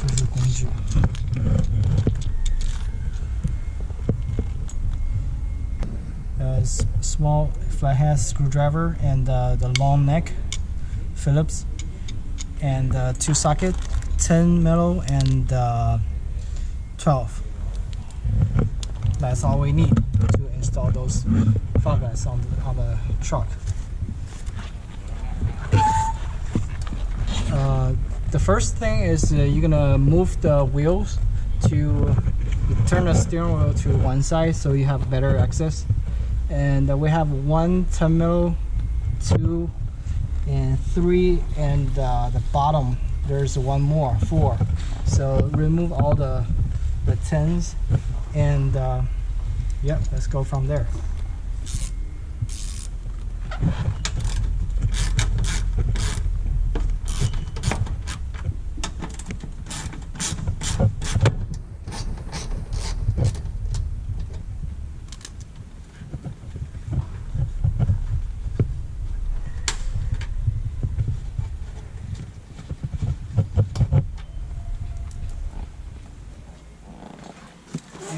这是工具。Small flathead screwdriver and the long neck Phillips and 2 socket, 10 metal and 12. That's all we need to install those fog lights on the truck. The first thing is you're gonna move the wheels to turn the steering wheel to one side so you have better access. And we have 1 10 mil, 2 and 3, and the bottom there's one more, 4. So remove all the 10s and yep, let's go from there.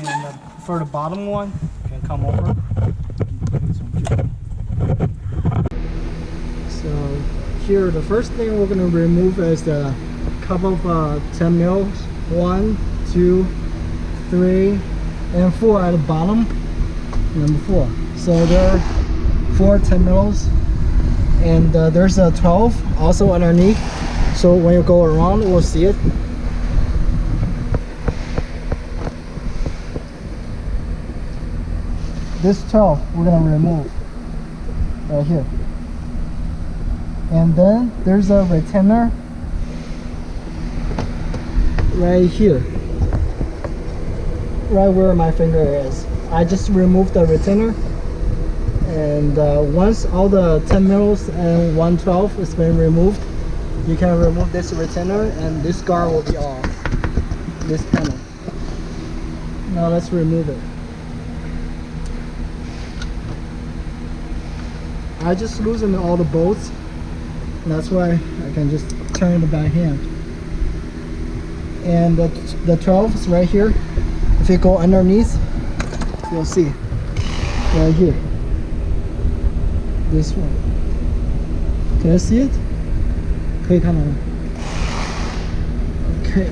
And for the bottom one, you can come over. So here, the first thing we're going to remove is the couple of 10 mils. 1, 2, 3, and 4 at the bottom. Number 4. So there are 4 10 mils, and there's a 12 also underneath. So when you go around, we'll see it. This 12 we're gonna remove right here, and then there's a retainer right here, right where my finger is. I just removed the retainer, and once all the 10 mils and 112 has been removed, you can remove this retainer and this guard will be off, this panel. Now let's remove it. I just loosened all the bolts, and that's why I can just turn it by hand. And the 12 is right here. If you go underneath, you'll see right here. This one. Can you see it? 可以看到吗? Okay.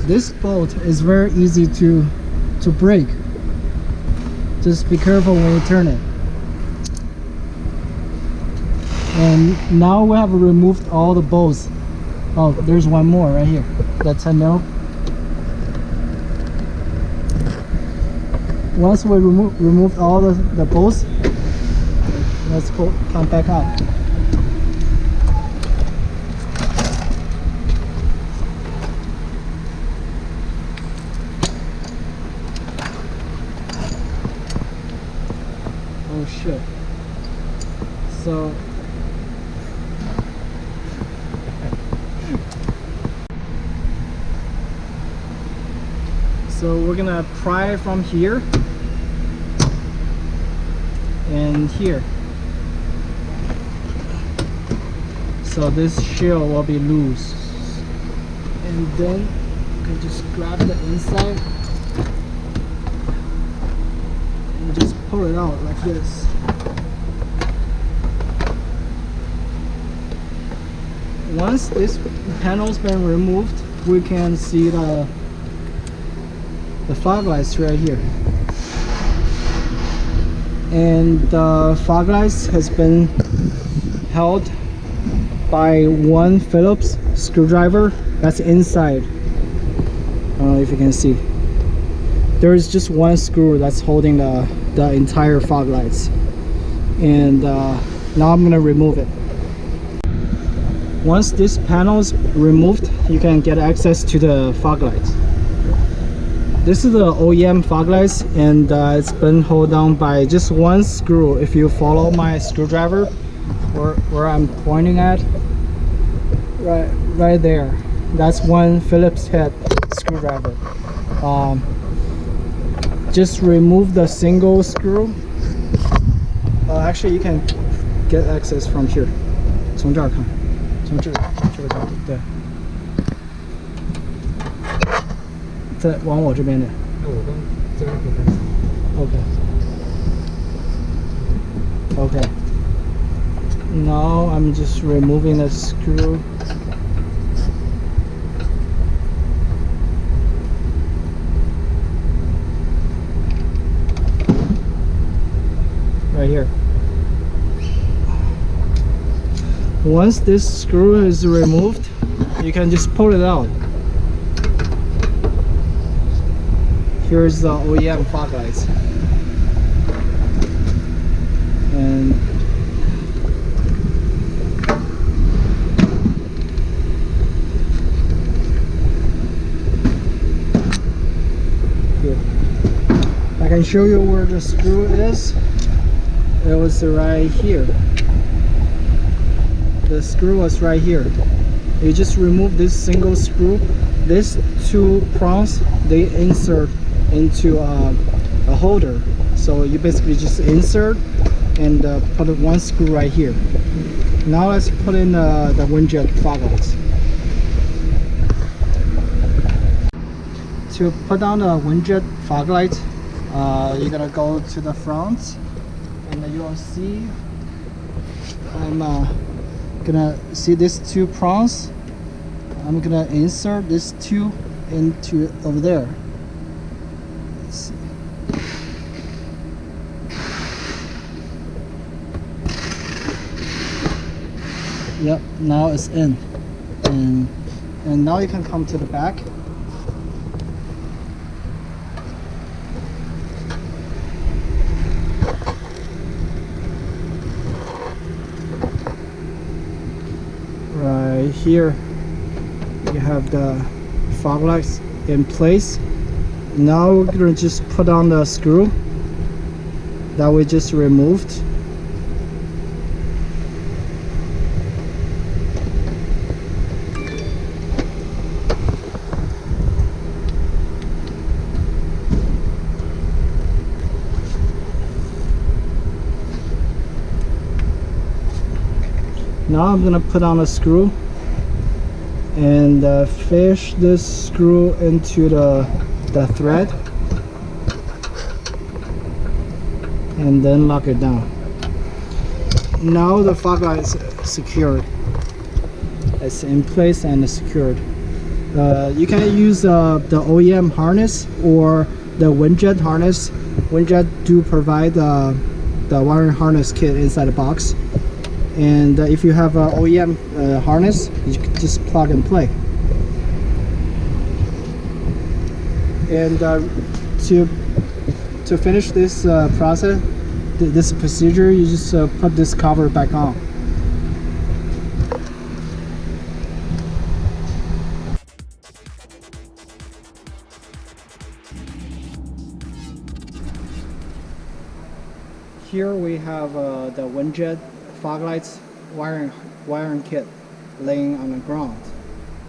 This bolt is very easy to break. Just be careful when you turn it. And now we have removed all the bolts. Oh, there's one more right here. That's 10 mil. Once we removed all the bolts, let's come back out. Oh shit. So we're gonna pry from here and here. So this shield will be loose. And then you can just grab the inside and just pull it out like this. Once this panel's been removed, we can see the fog lights right here. And the fog lights has been held by 1 Phillips screwdriver that's inside. I don't know if you can see. There is just 1 screw that's holding the entire fog lights. And now I'm gonna remove it. Once this panel is removed, you can get access to the fog lights. This is the OEM fog lights, and it's been held down by just 1 screw. If you follow my screwdriver where I'm pointing at, right there, that's 1 Phillips head screwdriver. just remove the single screw. Actually, you can get access from here. 从这儿看，从这个角度，对。再往我这边点。那我刚这边可以看。Okay. Okay. Now I'm just removing the screw. Right here. Once this screw is removed, you can just pull it out. Here's the OEM fog lights. And here, I can show you where the screw is. It was right here. The screw was right here. You just remove this single screw. These two prongs, they insert into a holder. So you basically just insert and put one screw right here. Now let's put in the windjet fog lights. To put on the windjet fog light, you're gonna go to the front, and you will see I'm gonna see these two prongs. I'm gonna insert these two into over there. Let's see. Yep, now it's in, and now you can come to the back. Right here you have the fog lights in place. Now we're gonna just put on the screw that we just removed. Now I'm gonna put on a screw and fish this screw into the thread and then lock it down. Now the fog light is secured. It's in place and secured. You can use the OEM harness or the windjet harness. Windjet do provide the wiring harness kit inside the box. And if you have an OEM harness, you can just plug and play. And to finish this process, this procedure, you just put this cover back on. Here we have the windjet fog lights wiring kit laying on the ground.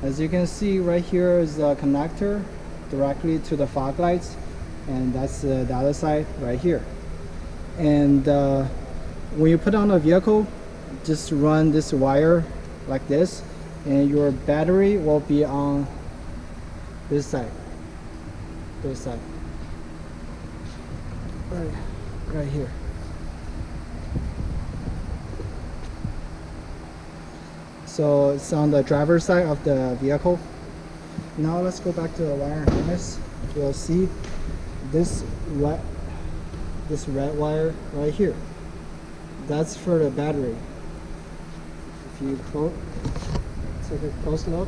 As you can see, right here is the connector directly to the fog lights, and that's the other side right here. And when you put on a vehicle, just run this wire like this, and your battery will be on this side. Right here. So it's on the driver's side of the vehicle. Now let's go back to the wiring harness. You'll see this red wire right here. That's for the battery. If you take a close look,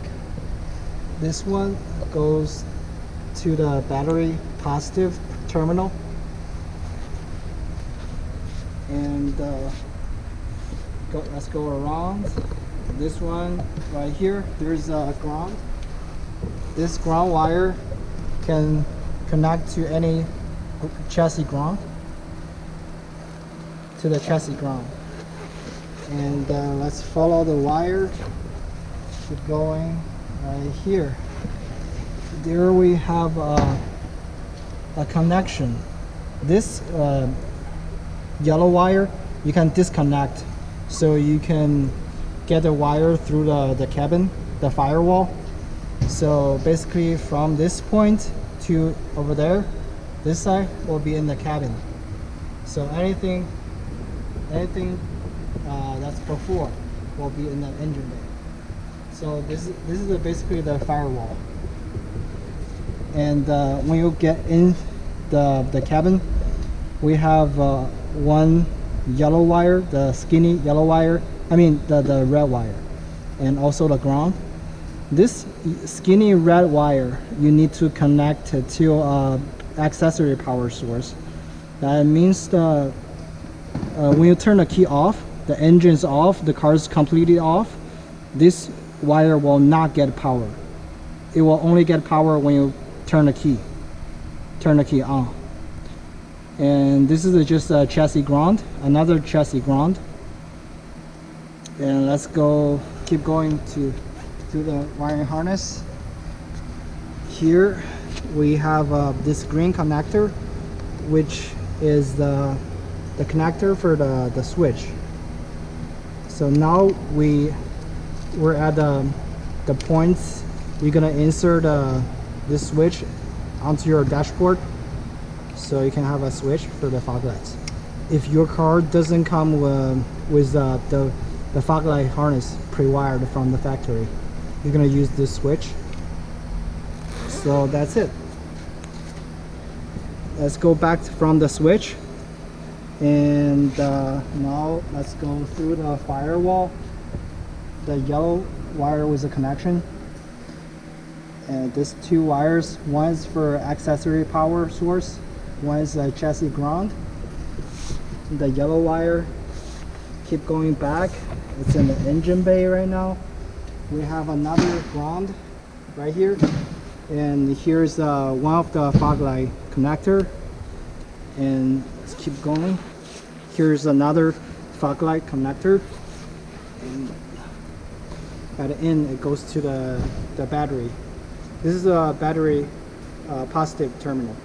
this one goes to the battery positive terminal. And let's go around. This one right here, there's a ground. This ground wire can connect to any chassis ground, to the chassis ground. And let's follow the wire, keep going right here. There we have a connection. This yellow wire you can disconnect, so you can get the wire through the cabin, the firewall. So basically from this point to over there, this side will be in the cabin. So anything that's before will be in the engine bay. So this is basically the firewall. And when you get in the cabin, we have one yellow wire, the skinny yellow wire, the red wire, and also the ground. This skinny red wire you need to connect to accessory power source. That means when you turn the key off, the engine's off, the car is completely off, this wire will not get power. It will only get power when you turn the key on. And this is just a chassis ground, another chassis ground. And let's keep going to the wiring harness. Here we have this green connector, which is the connector for the switch. So now we're at the points you're gonna insert this switch onto your dashboard, so you can have a switch for the fog lights. If your car doesn't come with the fog light harness pre-wired from the factory, you're gonna use this switch. So that's it. Let's go back from the switch, and now let's go through the firewall. The yellow wire was a connection, and these two wires, one is for accessory power source, one is a chassis ground. The yellow wire, keep going back, it's in the engine bay right now. We have another ground right here, and here's one of the fog light connector, and let's keep going. Here's another fog light connector, and at the end it goes to the battery. This is a battery positive terminal.